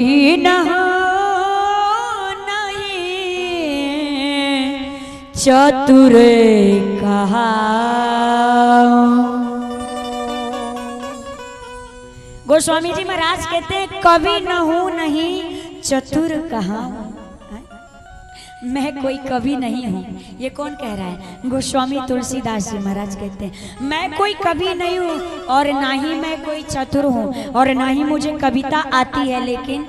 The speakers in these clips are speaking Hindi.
न हो नहीं चतुर कहा। गोस्वामी जी महाराज कहते हैं कवि न हूं नहीं चतुर कहा। मैं कोई कवि नहीं हूँ। ये कौन कह रहा है? गोस्वामी तुलसीदास जी महाराज कहते हैं मैं कोई कवि नहीं हूँ और ना ही मैं कोई चतुर हूँ और ना ही मुझे कविता आती है, लेकिन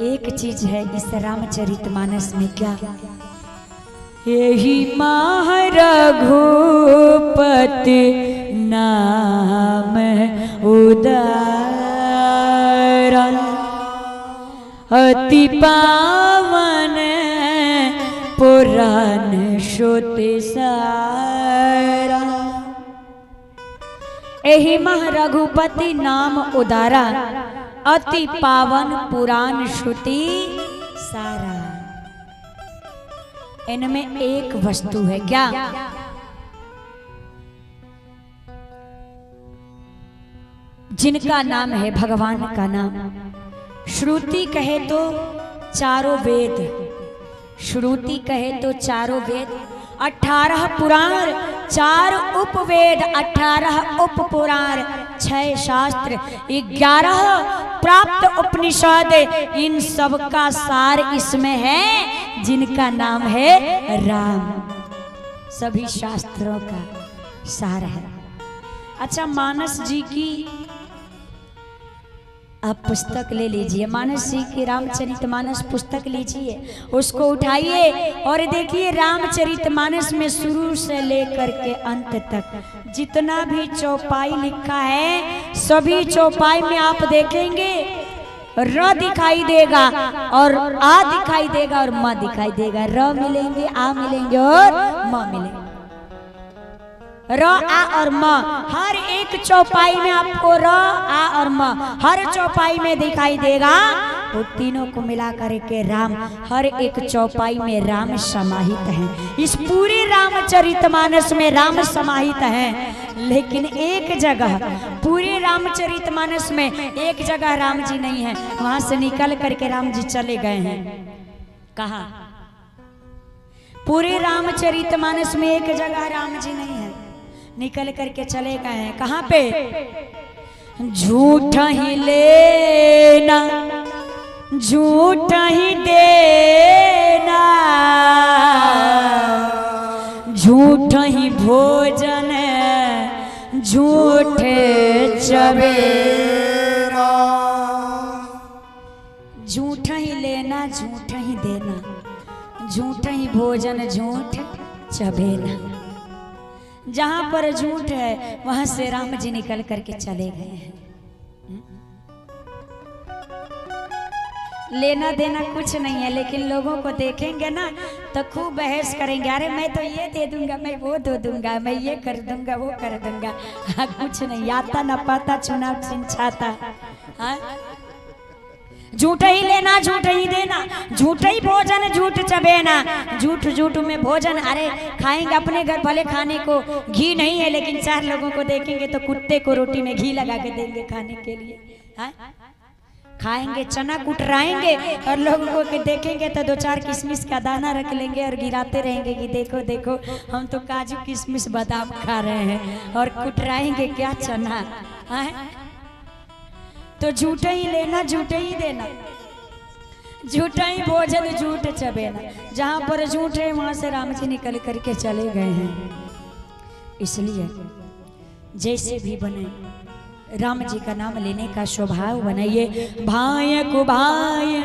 एक चीज है इस रामचरितमानस में। क्या? यही माह रघुपति नाम उदारा अति पावन पुराण श्रुति सारा। एहि मह रघुपति नाम उदारा अति पावन पुराण श्रुति सारा। इनमें एक वस्तु है। क्या? जिनका नाम है भगवान का नाम। श्रुति कहे तो चारों वेद, श्रुति कहे तो चारों वेद, 18 पुराण, 4 उपवेद, 18 उपपुराण, 6 शास्त्र, 11 प्राप्त उपनिषद, इन सब का सार इसमें है, जिनका नाम है राम। सभी शास्त्रों का सार है। अच्छा, मानस जी की आप पुस्तक ले लीजिए, मानस जी की रामचरितमानस पुस्तक लीजिए, उसको उठाइए और देखिए रामचरितमानस में शुरू से लेकर के अंत तक जितना भी चौपाई लिखा है, सभी चौपाई में आप देखेंगे र दिखाई देगा और आ दिखाई देगा और म दिखाई देगा। र मिलेंगे, आ मिलेंगे और म मिलेंगे। र, आ और म हर एक चौपाई में आपको र, आ और म हर चौपाई में दिखाई देगा। वो तीनों को मिला करके राम, हर एक चौपाई में राम समाहित है। इस पूरे रामचरितमानस में राम समाहित है। लेकिन एक जगह पूरे रामचरितमानस में एक जगह राम जी नहीं है, वहां से निकल करके राम जी चले गए हैं। कहा? पूरे रामचरितमानस में एक जगह राम जी नहीं है, निकल करके चले गए हैं। कहां पे? झूठ ही लेना झूठ ही देना, झूठ ही भोजन झूठ चबेरा। झूठ ही लेना झूठ ही देना, झूठ ही भोजन झूठ चबेना। जहां पर झूठ है वहां से राम जी निकल करके चले गए हैं। लेना देना कुछ नहीं है, लेकिन लोगों को देखेंगे ना तो खूब बहस करेंगे। अरे मैं तो ये दे दूंगा, मैं वो दे दूंगा, मैं ये कर दूंगा, वो कर दूंगा। हाँ, कुछ नहीं आता ना पाता चुनाव छिंछाता। हाँ, झूठ ही लेना झूठ ही देना, झूठ ही भोजन झूठ चबेना। झूठ झूठ में भोजन, अरे खाएंगे अपने घर भले खाने को घी नहीं है, लेकिन 4 लोगों को देखेंगे तो कुत्ते को रोटी में घी लगा के देंगे खाने के लिए। हाँ? खाएंगे चना कुटराएंगे और लोगों को देखेंगे तो 2-4 किशमिश का दाना रख लेंगे और गिराते रहेंगे कि देखो देखो हम तो काजू किशमिश बादाम खा रहे हैं, और कुटराएंगे क्या चना। हाँ? तो झूठ ही लेना झूठ ही देना, झूठ ही भोजन झूठ चबेना। जहां पर झूठ है वहां से राम जी निकल करके चले गए हैं। इसलिए जैसे भी बने राम जी का नाम लेने का स्वभाव बनाइए। भाय को भाय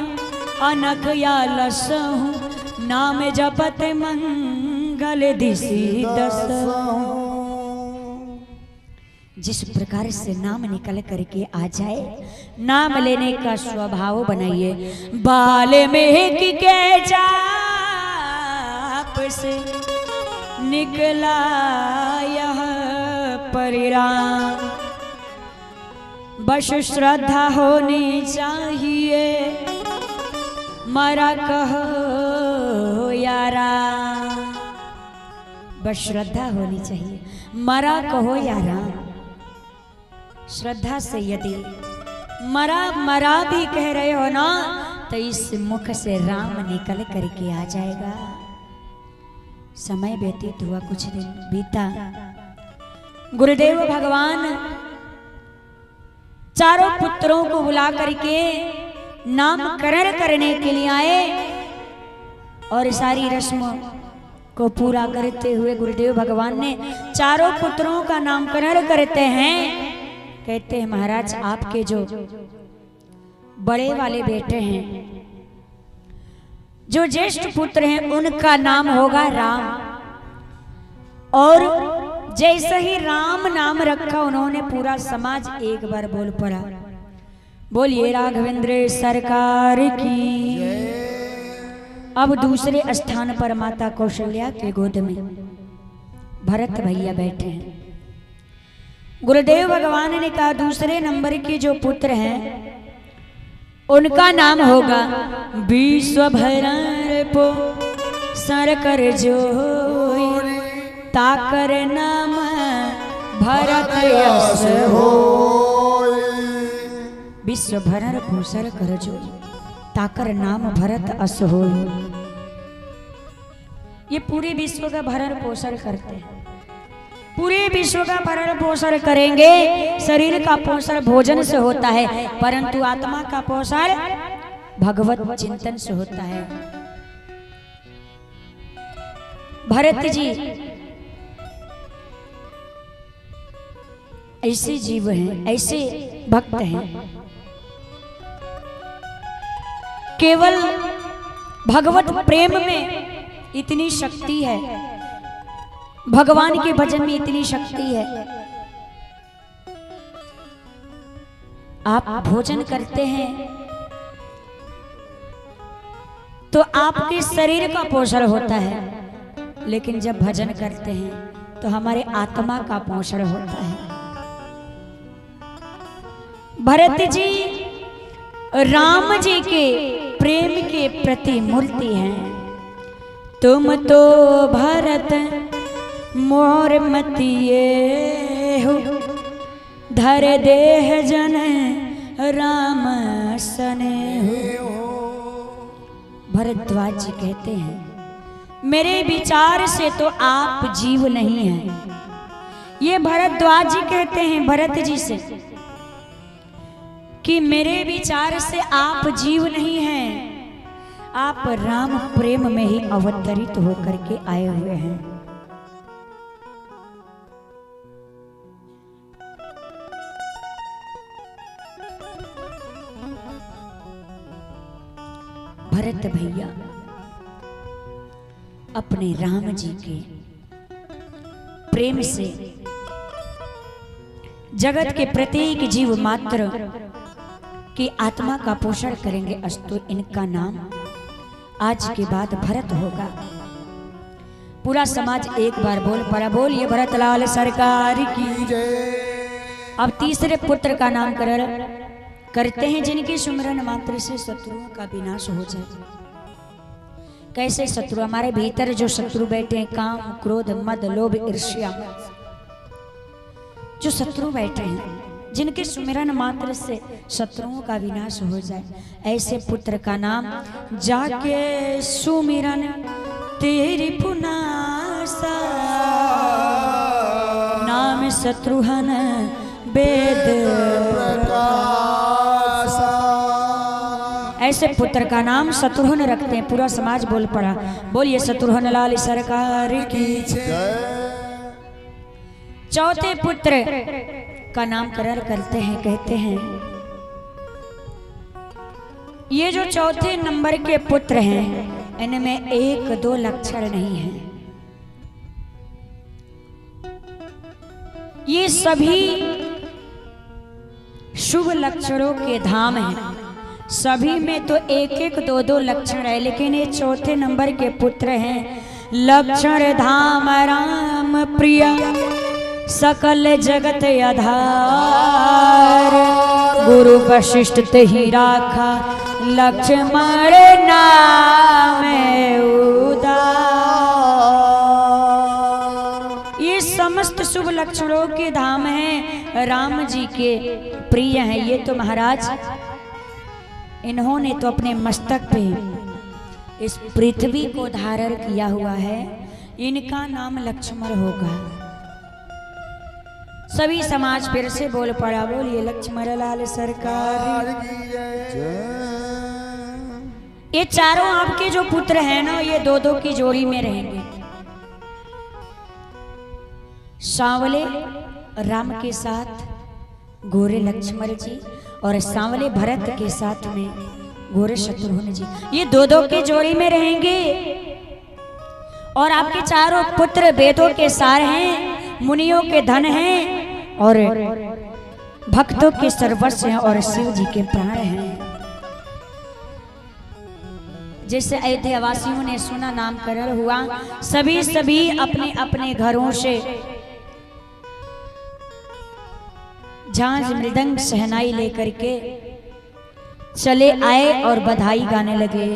अनक या लसहु, नाम जपत मंगल दिशि दसहु। जिस प्रकार से नाम निकल करके आ जाए, नाम लेने का स्वभाव बनाइए। वाल्मीकि के जाप से निकला यह परिणाम, बस श्रद्धा होनी चाहिए मरा कहो यारा। बस श्रद्धा होनी चाहिए, मरा कहो यारा। श्रद्धा से यदि मरा मरा भी कह रहे हो ना, तो इस मुख से राम निकल करके आ जाएगा। समय व्यतीत हुआ, कुछ दिन बीता। गुरुदेव भगवान चारों पुत्रों को बुला करके नामकरण करने के लिए आए और सारी रस्मों को पूरा करते हुए गुरुदेव भगवान ने चारों पुत्रों का नामकरण करते हैं। कहते हैं महाराज आपके जो बड़े वाले बेटे हैं, जो ज्येष्ठ पुत्र हैं, उनका नाम होगा राम। और जैसे ही राम नाम रखा उन्होंने पूरा समाज एक बार बोल पड़ा, बोलिए राघवेंद्र सरकार की। अब दूसरे स्थान पर माता कौशल्या के गोद में भरत भैया बैठे हैं। गुरुदेव भगवान ने कहा दूसरे नंबर के जो पुत्र हैं उनका नाम होगा विश्वभर पो सर कर जो ताकर नाम भरत यश हो। विश्वभर पो सर कर जो ताकर नाम भरत अस हो। ये पूरे विश्व का भरण पोषण करते हैं, पूरे विश्व का भरण पोषण करेंगे। शरीर का पोषण भोजन से होता है, परंतु आत्मा का पोषण भगवत चिंतन से होता है। भरत जी ऐसे जीव हैं, ऐसे भक्त हैं, केवल भगवत प्रेम में इतनी शक्ति है, भगवान के भजन में इतनी शक्ति है। आप भोजन करते हैं तो आपके शरीर का पोषण होता है, लेकिन जब भजन करते हैं तो हमारे आत्मा का पोषण होता है। भरत जी राम जी के प्रेम के प्रति मूर्ति हैं। तुम तो भरत मोर मतिये हो, धर देह जन राम सने हो। भरद्वाज जी कहते हैं मेरे विचार से तो आप जीव नहीं हैं। ये भरद्वाज जी कहते हैं भरत जी से कि मेरे विचार से आप जीव नहीं हैं, आप राम प्रेम में ही अवतरित होकर के आए हुए हैं। भरत भैया अपने राम जी के प्रेम से जगत के प्रत्येक जीव मात्र की आत्मा का पोषण करेंगे, अस्तु इनका नाम आज के बाद भरत होगा। पूरा समाज एक बार बोल पड़ा, बोलिए भरतलाल सरकार की जय। अब तीसरे पुत्र का नाम करते हैं जिनके सुमरन मात्र से शत्रुओं का विनाश हो जाए। कैसे शत्रु? हमारे भीतर जो शत्रु बैठे हैं, काम क्रोध मद लोभ ईर्ष्या, जो शत्रु बैठे हैं जिनके सुमिरन मात्र से शत्रुओं का विनाश हो जाए, ऐसे पुत्र का नाम जाके सुमिरन तेरी पुनासा, नाम शत्रुहन वेद प्रकाशा। ऐसे पुत्र का नाम शत्रुघ्न रखते हैं। पूरा समाज बोल पड़ा, बोलिए शत्रुघ्न लाल सरकार की जय। चौथे पुत्र का नामकरण करते हैं, कहते हैं ये जो चौथे नंबर के पुत्र हैं इनमें एक दो लक्षण नहीं है, ये सभी शुभ लक्षणों के धाम हैं। सभी में तो एक एक दो दो लक्षण है, लेकिन ये चौथे नंबर के पुत्र हैं। लक्षण धाम राम प्रिय सकल जगत आधार, गुरु वशिष्ठ ते ही राखा लक्ष्मण नाम उदार। ये समस्त शुभ लक्षणों के धाम हैं राम जी के प्रिय हैं। ये तो महाराज इन्होंने तो अपने मस्तक पे इस पृथ्वी को धारण किया हुआ है, इनका नाम लक्ष्मण होगा। सभी समाज फिर से बोल पड़ा, बोलिए लक्ष्मण लाल सरकार। ये चारों आपके जो पुत्र हैं ना, ये दो दो की जोड़ी में रहेंगे। सांवले राम के साथ गोरे लक्ष्मण जी और सांवले भरत के साथ में गोरे शत्रुघ्न जी, ये दो दो की जोड़ी में रहेंगे। और आपके चारों पुत्र वेदों के सार हैं, मुनियों के धन हैं और भक्तों के सर्वस्व हैं और शिव जी के प्राण हैं। जैसे अयोध्या वासियों ने सुना नामकरण हुआ, सभी अपने अपने घरों से झांझ मृदंग शहनाई लेकर के चले आए और बधाई गाने लगे।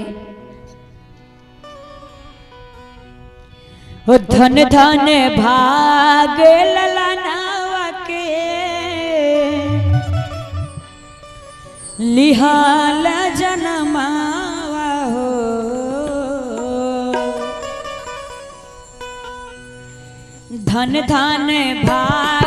धन धन भाग ललनावा के लिहाल जनमावा हो, धन धन भाग